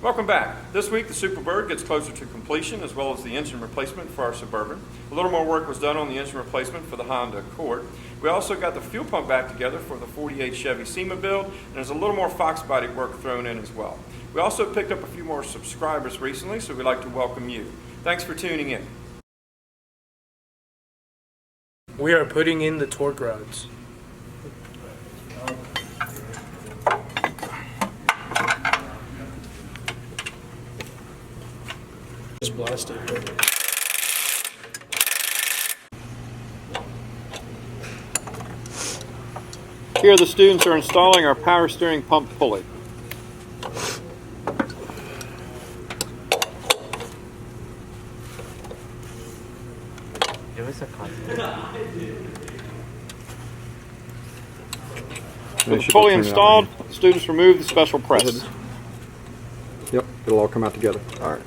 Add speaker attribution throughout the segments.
Speaker 1: Welcome back. This week the Superbird gets closer to completion as well as the engine replacement for our Suburban. A little more work was done on the engine replacement for the Honda Accord. We also got the fuel pump back together for the 48 Chevy SEMA build, and there's a little more Foxbody work thrown in as well. We also picked up a few more subscribers recently, so we'd like to welcome you. Thanks for tuning in.
Speaker 2: We are putting in the torque rods. Just blast it.
Speaker 1: Here the students are installing our power steering pump pulley. With the pulley installed, the students remove the special press.
Speaker 3: Yep, it'll all come out together. All right.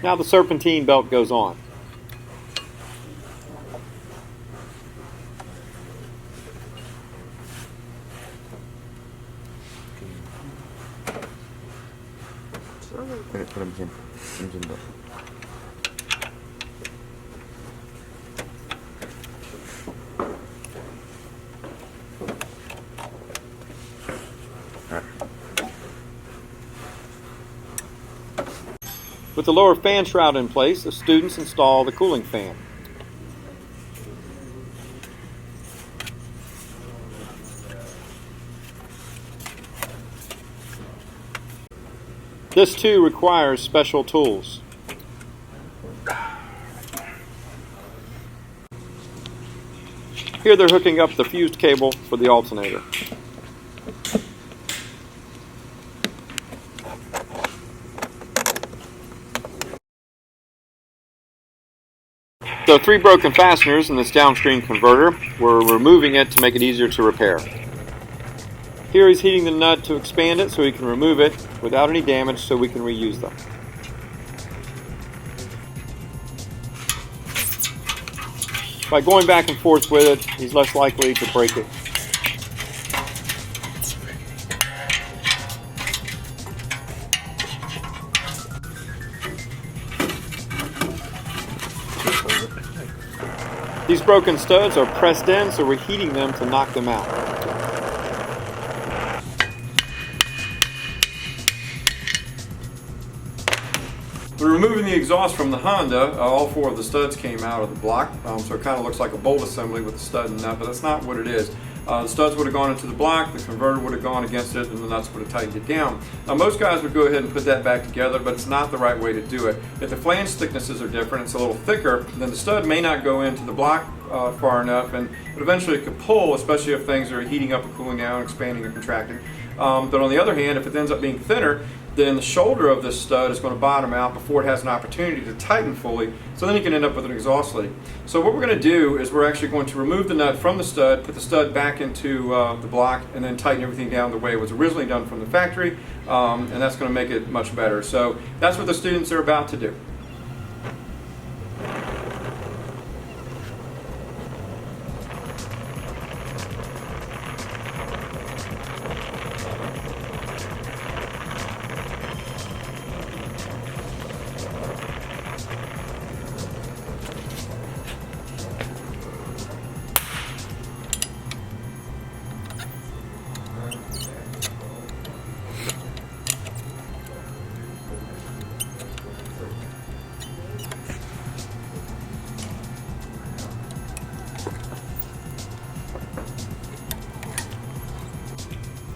Speaker 1: Now the serpentine belt goes on. With the lower fan shroud in place, the students install the cooling fan. This too requires special tools. Here they're hooking up the fused cable for the alternator. So 3 broken fasteners in this downstream converter. We're removing it to make it easier to repair. Here he's heating the nut to expand it so he can remove it without any damage so we can reuse them. By going back and forth with it, he's less likely to break it. These broken studs are pressed in, so we're heating them to knock them out. We're removing the exhaust from the Honda. All 4 of the studs came out of the block, so it kind of looks like a bolt assembly with the stud and nut, but that's not what it is. The studs would have gone into the block, the converter would have gone against it, and the nuts would have tightened it down. Now most guys would go ahead and put that back together, but it's not the right way to do it. If the flange thicknesses are different, it's a little thicker, then the stud may not go into the block far enough, and eventually it could pull, especially if things are heating up and cooling down, expanding and contracting. But on the other hand, if it ends up being thinner, then the shoulder of this stud is going to bottom out before it has an opportunity to tighten fully, so then you can end up with an exhaust leak. So what we're going to do is we're actually going to remove the nut from the stud, put the stud back into the block, and then tighten everything down the way it was originally done from the factory, and that's going to make it much better. So that's what the students are about to do.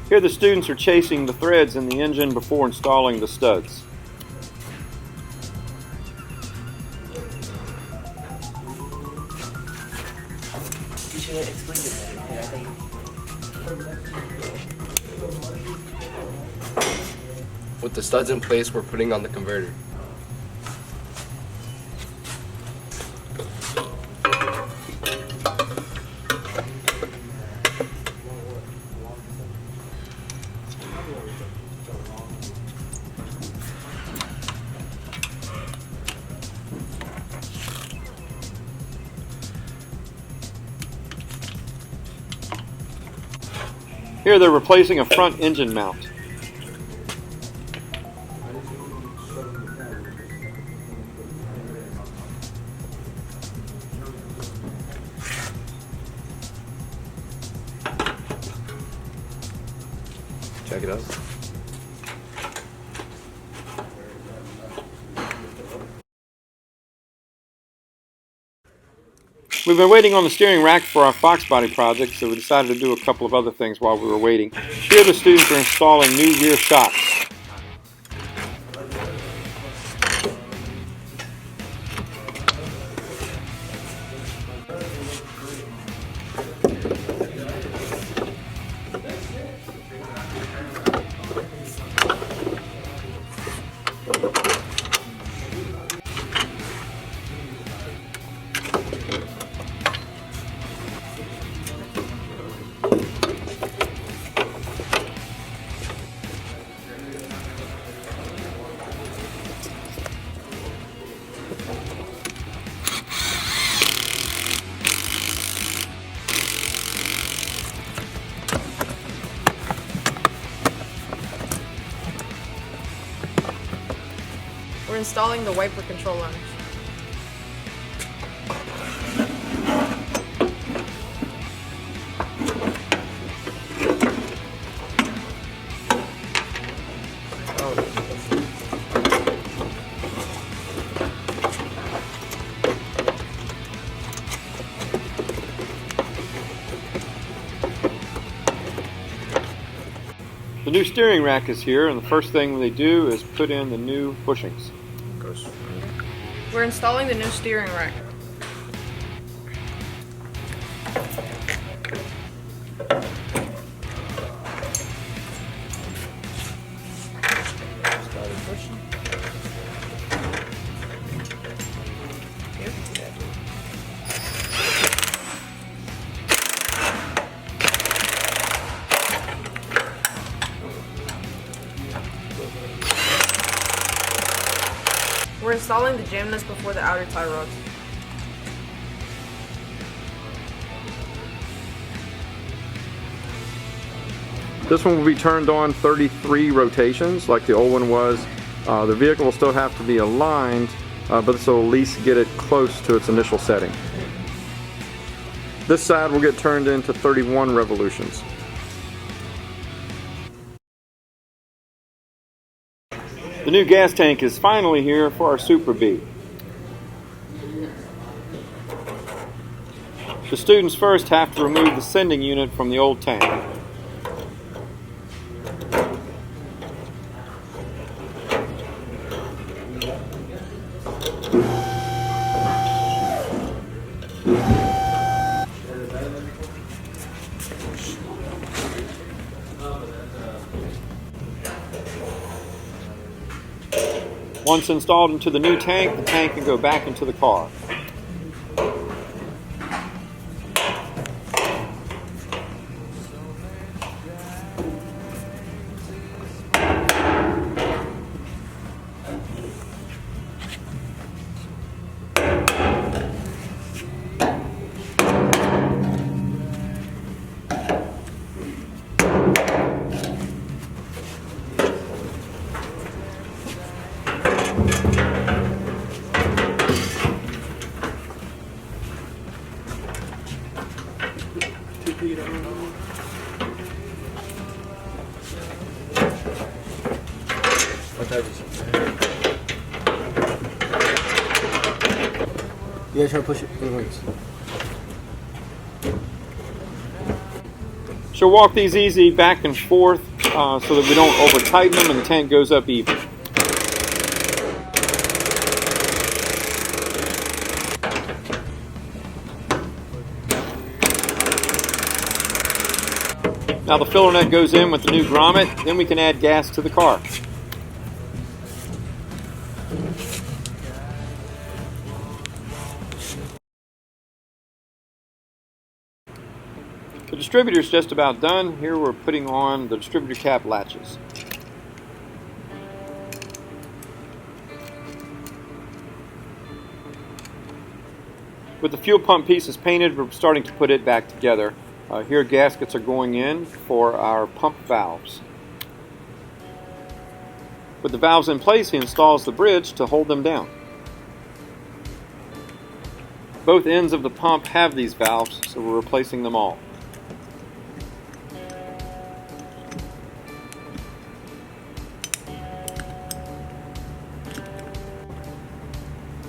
Speaker 1: Here the students are chasing the threads in the engine before installing the studs.
Speaker 4: With the studs in place, we're putting on the converter.
Speaker 1: Here they're replacing a front engine mount.
Speaker 4: Check it out.
Speaker 1: We've been waiting on the steering rack for our Foxbody project, so we decided to do a couple of other things while we were waiting. Here the students are installing new rear shocks.
Speaker 5: We're installing the wiper control arms.
Speaker 1: The new steering rack is here, and the first thing they do is put in the new bushings.
Speaker 5: We're installing the new steering rack. We're installing the jam nuts before the outer tie rods.
Speaker 3: This one will be turned on 33 rotations like the old one was. The vehicle will still have to be aligned, but this will at least get it close to its initial setting. This side will get turned into 31 revolutions.
Speaker 1: The new gas tank is finally here for our Superbee. The students first have to remove the sending unit from the old tank. Once installed into the new tank, the tank can go back into the car.
Speaker 2: What type is it? You gotta try to push it inwards.
Speaker 1: She'll walk these easy back and forth so that we don't over tighten them and the tank goes up even. Now the filler net goes in with the new grommet, then we can add gas to the car. The distributor's just about done. Here we're putting on the distributor cap latches. With the fuel pump pieces painted, we're starting to put it back together.
Speaker 3: Here gaskets are going in for our pump valves. With the valves in place, he installs the bridge to hold them down. Both ends of the pump have these valves, so we're replacing them all.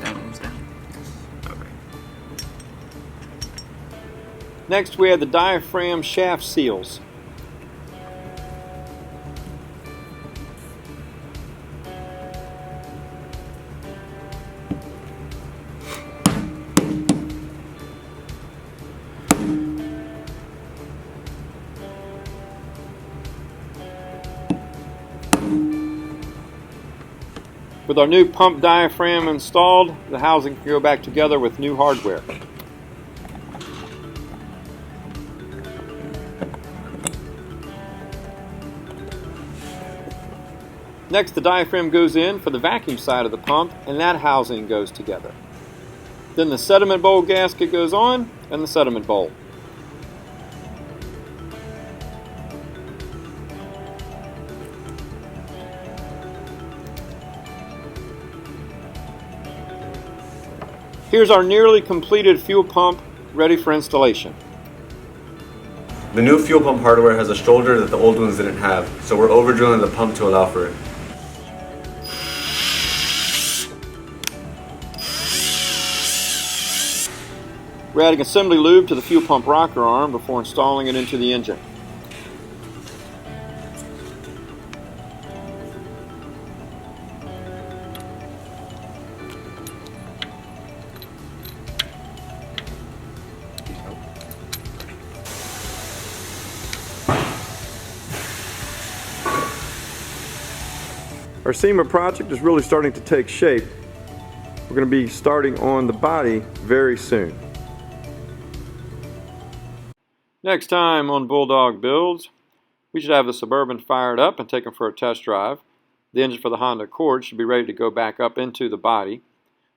Speaker 6: That one's down. Okay.
Speaker 3: Next, we have the diaphragm shaft seals. With our new pump diaphragm installed, the housing can go back together with new hardware. Next, the diaphragm goes in for the vacuum side of the pump, and that housing goes together. Then the sediment bowl gasket goes on, and the sediment bowl. Here's our nearly completed fuel pump ready for installation.
Speaker 7: The new fuel pump hardware has a shoulder that the old ones didn't have, so we're over drilling the pump to allow for it.
Speaker 3: We're adding assembly lube to the fuel pump rocker arm before installing it into the engine. Our SEMA project is really starting to take shape. We're going to be starting on the body very soon. Next time on Bulldog Builds, we should have the Suburban fired up and taken for a test drive. The engine for the Honda Accord should be ready to go back up into the body.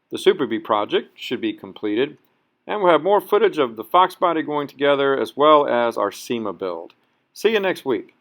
Speaker 3: The Superbee project should be completed. And we'll have more footage of the Foxbody going together as well as our SEMA build. See you next week.